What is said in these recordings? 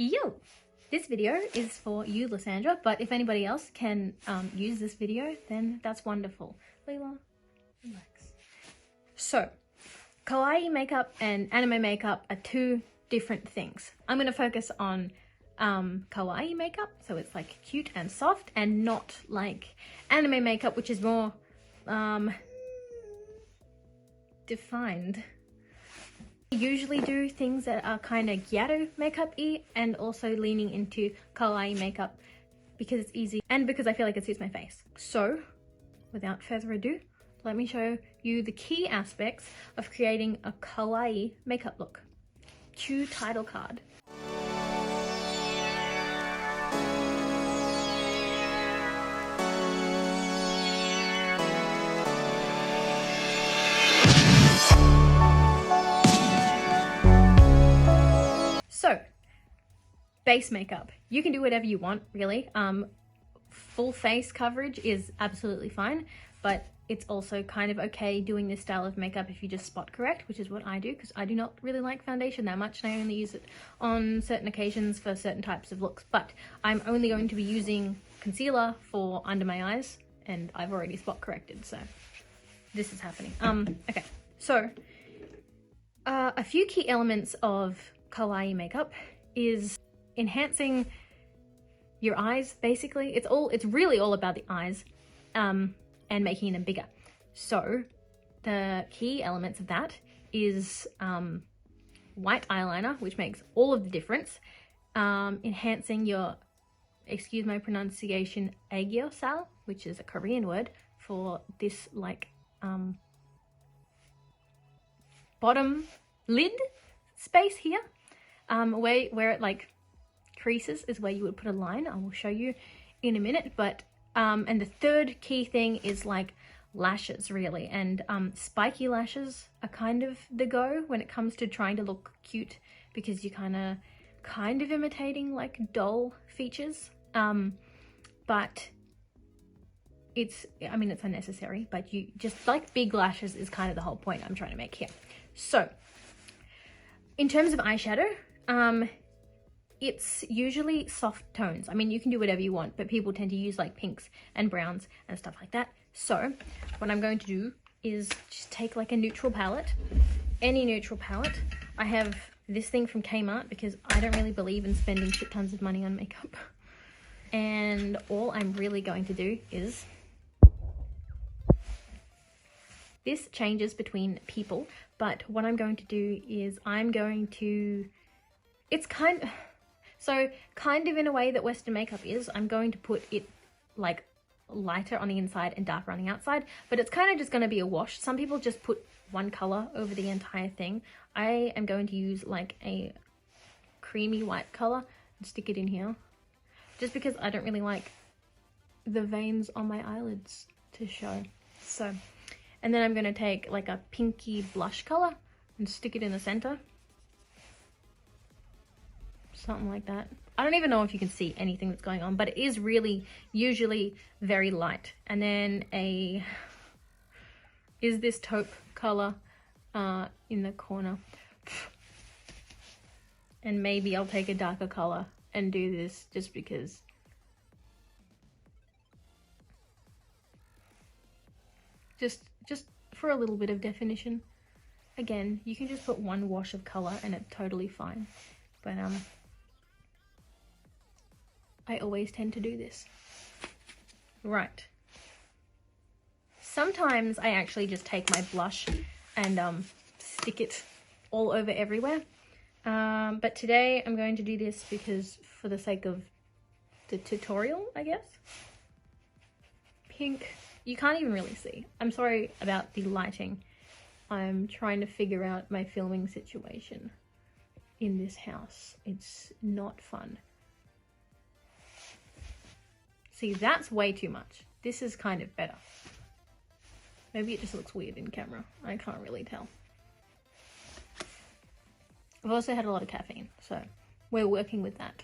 Yo! This video is for you, Lysandra, but if anybody else can use this video, then that's wonderful. Leela, relax. So, kawaii makeup and anime makeup are two different things. I'm going to focus on kawaii makeup, so it's like cute and soft, and not like anime makeup, which is more defined. I usually do things that are kind of gyaru makeup-y and also leaning into kawaii makeup because it's easy and because I feel like it suits my face. So, without further ado, let me show you the key aspects of creating a kawaii makeup look. Cue title card. So, base makeup. You can do whatever you want, really. Full face coverage is absolutely fine, but it's also kind of okay doing this style of makeup if you just spot correct, which is what I do, because I do not really like foundation that much, and I only use it on certain occasions for certain types of looks. But I'm only going to be using concealer for under my eyes, and I've already spot corrected, so this is happening. Okay, so a few key elements of kawaii makeup is enhancing your eyes. Basically, it's really all about the eyes and making them bigger. So the key elements of that is white eyeliner, which makes all of the difference. Enhancing your, excuse my pronunciation, aegyeosal, which is a Korean word for this like bottom lid space here. Where it like creases is where you would put a line. I will show you in a minute. But and the third key thing is like lashes, really, and spiky lashes are kind of the go when it comes to trying to look cute, because you're kind of imitating like doll features. But it's unnecessary, but you just like big lashes is kind of the whole point I'm trying to make here. So in terms of eyeshadow, it's usually soft tones. I mean, you can do whatever you want, but people tend to use like pinks and browns and stuff like that. So what I'm going to do is just take like a neutral palette, any neutral palette. I have this thing from Kmart because I don't really believe in spending shit tons of money on makeup. And all I'm really going to do is, this changes between people, but what I'm going to do is it's kind of in a way that Western makeup is, I'm going to put it like lighter on the inside and darker on the outside, but it's kind of just going to be a wash. Some people just put one color over the entire thing. I am going to use like a creamy white color and stick it in here, just because I don't really like the veins on my eyelids to show. So, and then I'm going to take like a pinky blush color and stick it in the center. Something like that. I don't even know if you can see anything that's going on, but it is really usually very light. And then is this taupe color in the corner. And maybe I'll take a darker color and do this just because. Just for a little bit of definition. Again, you can just put one wash of color and it's totally fine. But I always tend to do this. Right. Sometimes I actually just take my blush and stick it all over everywhere. But today I'm going to do this because for the sake of the tutorial, I guess. Pink. You can't even really see. I'm sorry about the lighting. I'm trying to figure out my filming situation in this house. It's not fun. See, that's way too much. This is kind of better. Maybe it just looks weird in camera. I can't really tell. I've also had a lot of caffeine, so we're working with that.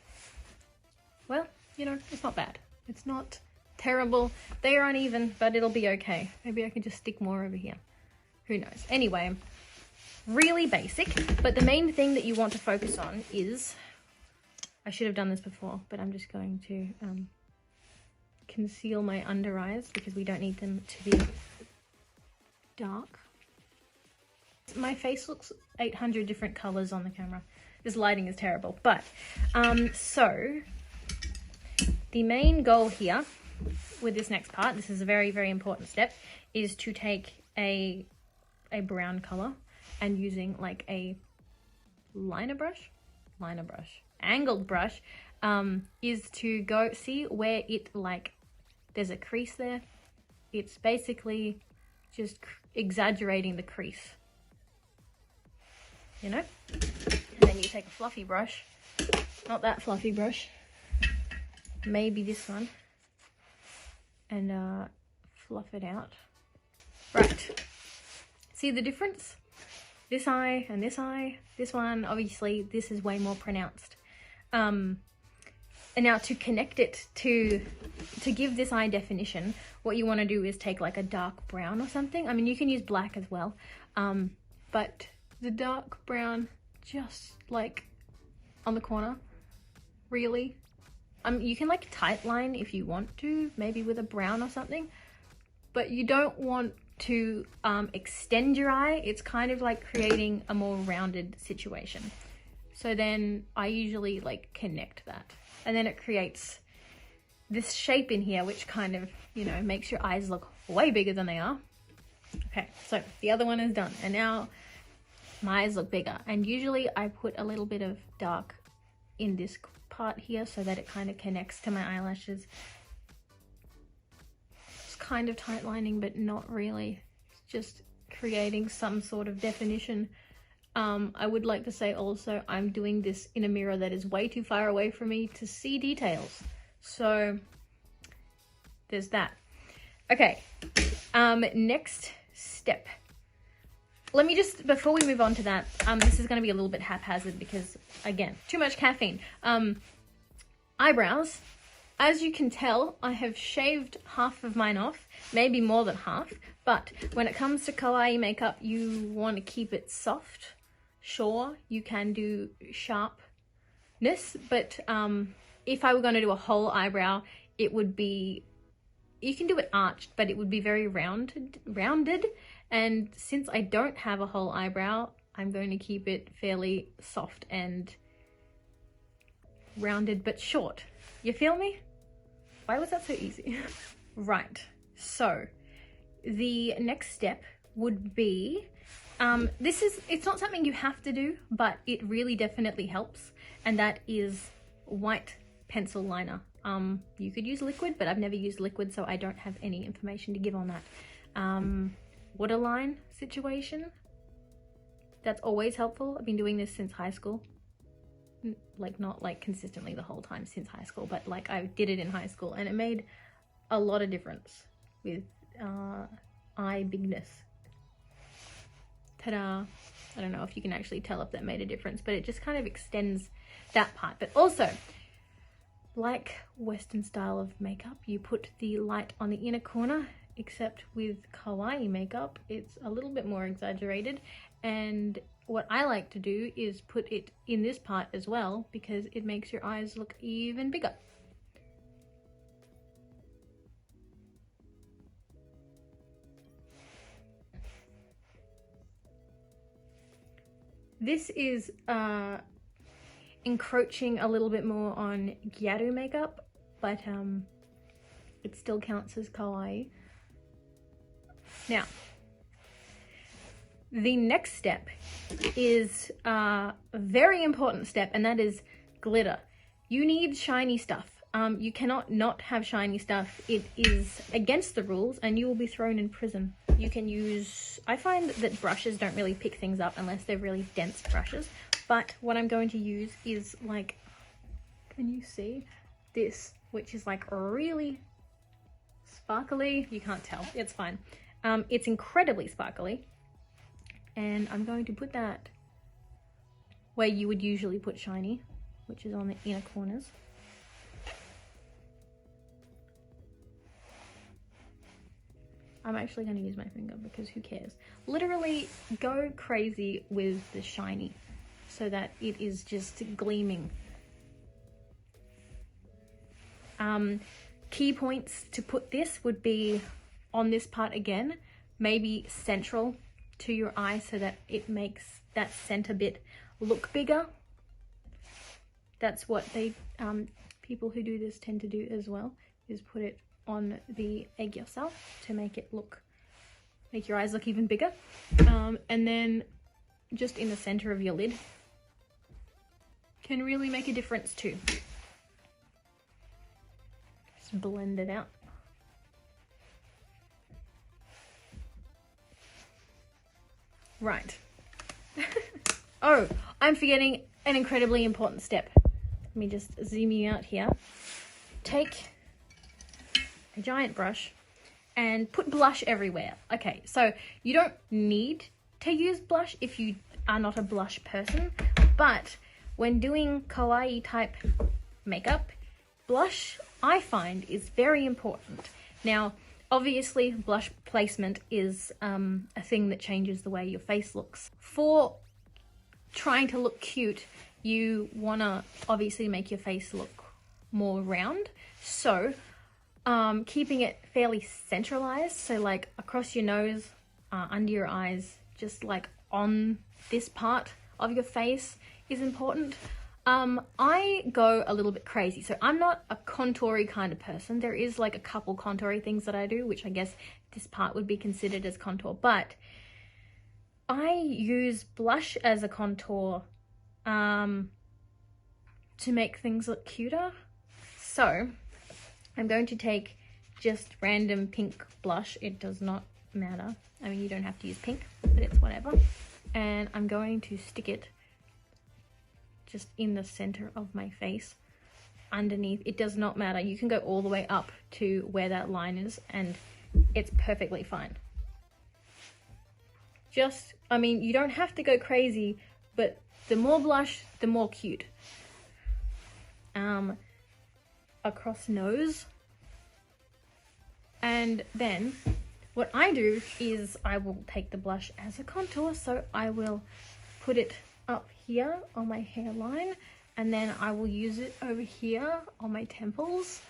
Well, you know, it's not bad. It's not terrible. They are uneven, but it'll be okay. Maybe I can just stick more over here. Who knows? Anyway, really basic, but the main thing that you want to focus on is I should have done this before, but I'm just going to conceal my under eyes because we don't need them to be dark. My face looks 800 different colors on the camera. This lighting is terrible, but so the main goal here with this next part, this is a very, very important step, is to take a brown color and using like a angled brush, is to go see where it, like, there's a crease there. It's basically just exaggerating the crease, you know? And then you take a fluffy brush, not that fluffy brush, maybe this one, and fluff it out. Right, see the difference? This eye and this eye, this one, obviously this is way more pronounced. And now to connect it to give this eye definition, what you want to do is take like a dark brown or something. I mean, you can use black as well, but the dark brown just like on the corner, really. You can like tight line if you want to, maybe with a brown or something, but you don't want to extend your eye. It's kind of like creating a more rounded situation. So then I usually like connect that, and then it creates this shape in here, which kind of, you know, makes your eyes look way bigger than they are. Okay, so the other one is done, and now my eyes look bigger. And usually I put a little bit of dark in this part here so that it kind of connects to my eyelashes. It's kind of tight lining, but not really. It's just creating some sort of definition. I would like to say also, I'm doing this in a mirror that is way too far away from me to see details. So there's that. Okay, next step. Let me just, before we move on to that, this is going to be a little bit haphazard because, again, too much caffeine. Eyebrows. As you can tell, I have shaved half of mine off, maybe more than half, but when it comes to kawaii makeup, you want to keep it soft. Sure, you can do sharpness, but if I were going to do a whole eyebrow, it would be, you can do it arched, but it would be very rounded. And since I don't have a whole eyebrow, I'm going to keep it fairly soft and rounded but short. You feel me? Why was that so easy? Right, so the next step would be, it's not something you have to do, but it really definitely helps, and that is white pencil liner. You could use liquid, but I've never used liquid, so I don't have any information to give on that. Waterline situation, that's always helpful. I've been doing this since high school. Like, not like consistently the whole time since high school, but like I did it in high school, and it made a lot of difference with eye bigness. Ta-da! I don't know if you can actually tell if that made a difference, but it just kind of extends that part. But also, like Western style of makeup, you put the light on the inner corner, except with kawaii makeup, it's a little bit more exaggerated. And what I like to do is put it in this part as well, because it makes your eyes look even bigger. This is encroaching a little bit more on gyaru makeup, but it still counts as kawaii. Now, the next step is a very important step, and that is glitter. You need shiny stuff. You cannot not have shiny stuff. It is against the rules, and you will be thrown in prison. You can use, I find that brushes don't really pick things up unless they're really dense brushes, but what I'm going to use is, like, can you see this, which is like really sparkly? You can't tell, it's fine. It's incredibly sparkly, and I'm going to put that where you would usually put shiny, which is on the inner corners. I'm actually going to use my finger because who cares? Literally go crazy with the shiny so that it is just gleaming. Key points to put this would be on this part again, maybe central to your eye so that it makes that center bit look bigger. That's what they people who do this tend to do as well, is put it on the egg yourself to make your eyes look even bigger. And then just in the center of your lid can really make a difference too. Just blend it out. Right. Oh, I'm forgetting an incredibly important step. Let me just zoom you out here. Take a giant brush and put blush everywhere. Okay, so you don't need to use blush if you are not a blush person, but when doing kawaii type makeup, blush I find is very important. Now, obviously blush placement is a thing that changes the way your face looks. For trying to look cute, you want to obviously make your face look more round, so keeping it fairly centralized, so like across your nose, under your eyes, just like on this part of your face is important. I go a little bit crazy, so I'm not a contoury kind of person. There is like a couple contoury things that I do, which I guess this part would be considered as contour, but I use blush as a contour to make things look cuter. So I'm going to take just random pink blush. It does not matter. I mean, you don't have to use pink, but it's whatever. And I'm going to stick it just in the center of my face, underneath. It does not matter. You can go all the way up to where that line is and it's perfectly fine. Just, I mean, you don't have to go crazy, but the more blush, the more cute. Across nose. And then what I do is I will take the blush as a contour, so I will put it up here on my hairline, and then I will use it over here on my temples.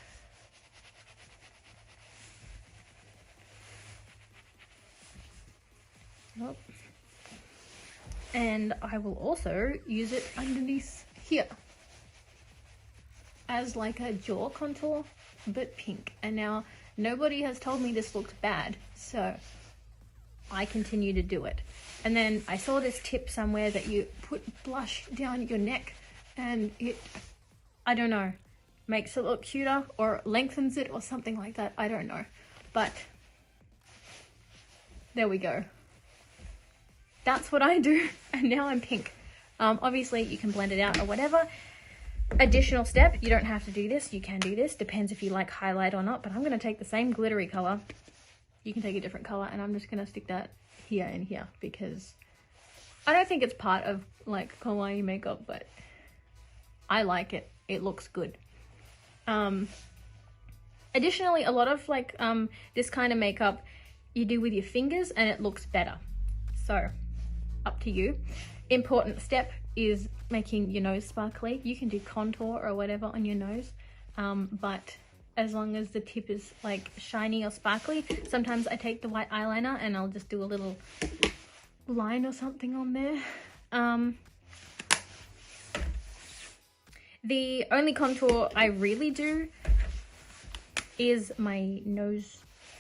Nope. And I will also use it underneath here as like a jaw contour, but pink. And now nobody has told me this looked bad, so I continue to do it. And then I saw this tip somewhere that you put blush down your neck and it, I don't know, makes it look cuter or lengthens it or something like that. I don't know, but there we go. That's what I do, and now I'm pink. Obviously you can blend it out or whatever. Additional step, you don't have to do this, you can do this, depends if you like highlight or not, but I'm going to take the same glittery color, you can take a different color, and I'm just going to stick that here and here because I don't think it's part of like kawaii makeup, but I like it, it looks good. Additionally, a lot of like this kind of makeup you do with your fingers and it looks better, so up to you. Important step is making your nose sparkly. You can do contour or whatever on your nose, but as long as the tip is like shiny or sparkly. Sometimes I take the white eyeliner and I'll just do a little line or something on there. The only contour I really do is my nose,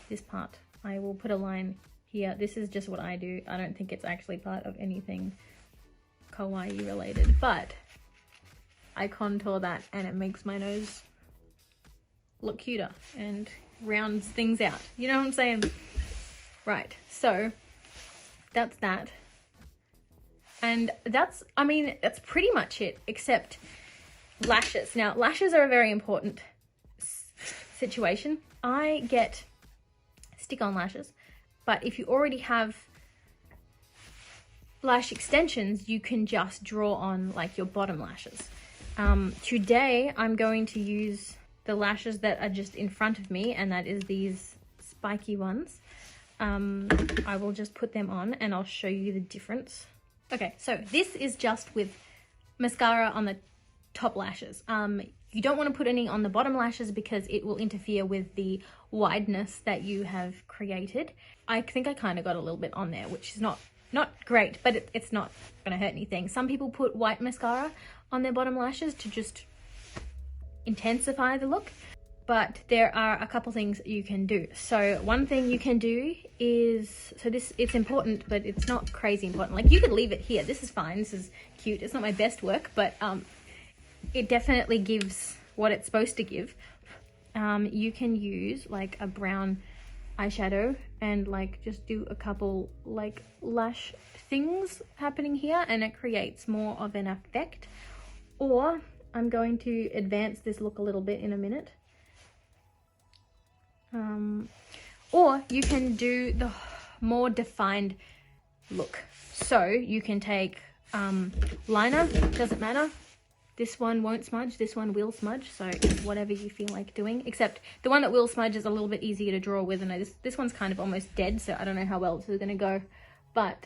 this part. I will put a line here. This is just what I do. I don't think it's actually part of anything kawaii related, but I contour that and it makes my nose look cuter and rounds things out. You know what I'm saying? Right, so that's that. And that's, I mean, that's pretty much it, except lashes. Now, lashes are a very important situation. I get stick-on lashes, but if you already have lash extensions, you can just draw on like your bottom lashes. Today I'm going to use the lashes that are just in front of me, and that is these spiky ones. I will just put them on and I'll show you the difference. Okay, so this is just with mascara on the top lashes. You don't want to put any on the bottom lashes because it will interfere with the wideness that you have created. I think I kind of got a little bit on there, which is not great, but it's not gonna hurt anything. Some people put white mascara on their bottom lashes to just intensify the look, but there are a couple things you can do. So one thing you can do is, it's important, but it's not crazy important. Like, you could leave it here. This is fine. This is cute. It's not my best work, but it definitely gives what it's supposed to give. You can use like a brown eyeshadow and like just do a couple like lash things happening here, and it creates more of an effect. Or I'm going to advance this look a little bit in a minute. Or you can do the more defined look. So you can take liner, doesn't matter. This one won't smudge, this one will smudge, so whatever you feel like doing. Except the one that will smudge is a little bit easier to draw with, and this one's kind of almost dead, so I don't know how well this is going to go. But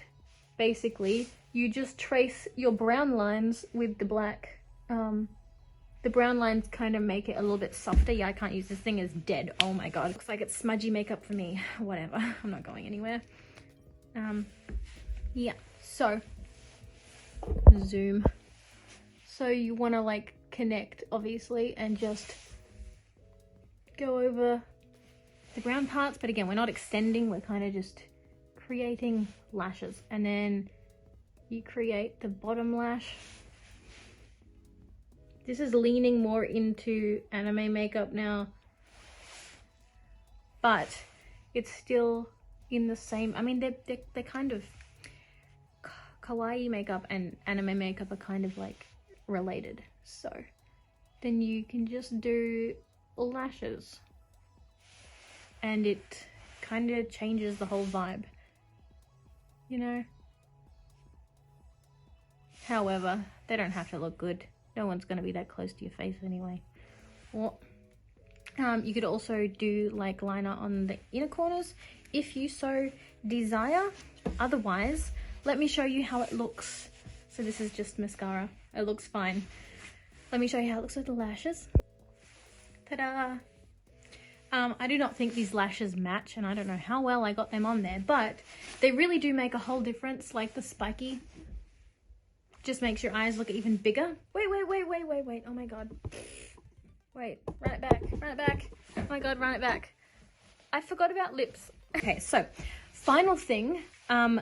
basically, you just trace your brown lines with the black. The brown lines kind of make it a little bit softer. Yeah, I can't use this thing, is dead. Oh my god, looks like it's smudgy makeup for me. Whatever, I'm not going anywhere. Yeah, so zoom. So you want to like connect, obviously, and just go over the brown parts. But again, we're not extending, we're kind of just creating lashes. And then you create the bottom lash. This is leaning more into anime makeup now, but it's still in the same, I mean, they're kind of, kawaii makeup and anime makeup are kind of like related. So then you can just do lashes and it kind of changes the whole vibe, you know. However, they don't have to look good. No one's going to be that close to your face anyway. Or you could also do like liner on the inner corners if you so desire. Otherwise, let me show you how it looks. So this is just mascara. It looks fine. Let me show you how it looks with the lashes. Ta-da! I do not think these lashes match, and I don't know how well I got them on there, but they really do make a whole difference. Like the spiky just makes your eyes look even bigger. Wait. Oh my god. Wait, run it back. Oh my god, run it back. I forgot about lips. Okay, so final thing,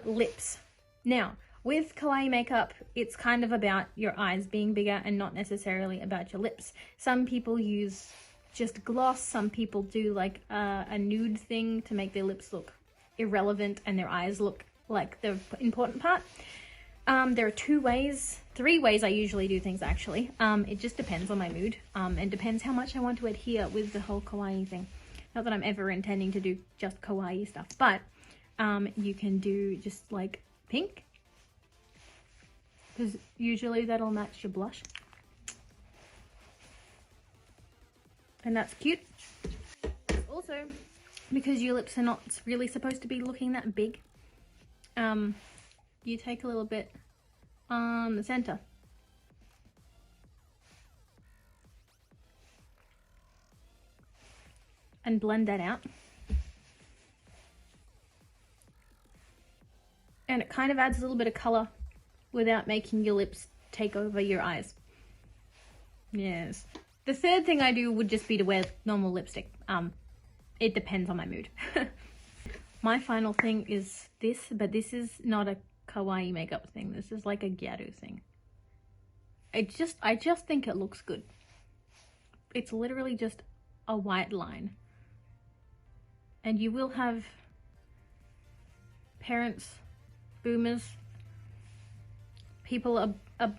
lips. Now, with kawaii makeup, it's kind of about your eyes being bigger and not necessarily about your lips. Some people use just gloss, some people do like a nude thing to make their lips look irrelevant and their eyes look like the important part. There are three ways I usually do things actually. It just depends on my mood, and depends how much I want to adhere with the whole kawaii thing. Not that I'm ever intending to do just kawaii stuff, but you can do just like pink, because usually that'll match your blush. And that's cute. Also, because your lips are not really supposed to be looking that big, you take a little bit on the center. And blend that out. And it kind of adds a little bit of color without making your lips take over your eyes. Yes. The third thing I do would just be to wear normal lipstick. It depends on my mood. My final thing is this, but this is not a kawaii makeup thing. This is like a gyaru thing. I just think it looks good. It's literally just a white line. And you will have parents, boomers, people are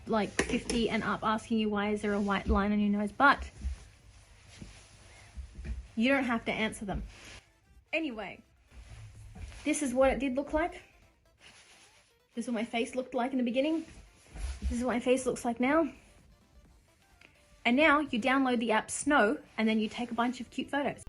like 50 and up asking you why is there a white line on your nose, but you don't have to answer them. Anyway, this is what it did look like. This is what my face looked like in the beginning. This is what my face looks like now. And now you download the app Snow and then you take a bunch of cute photos.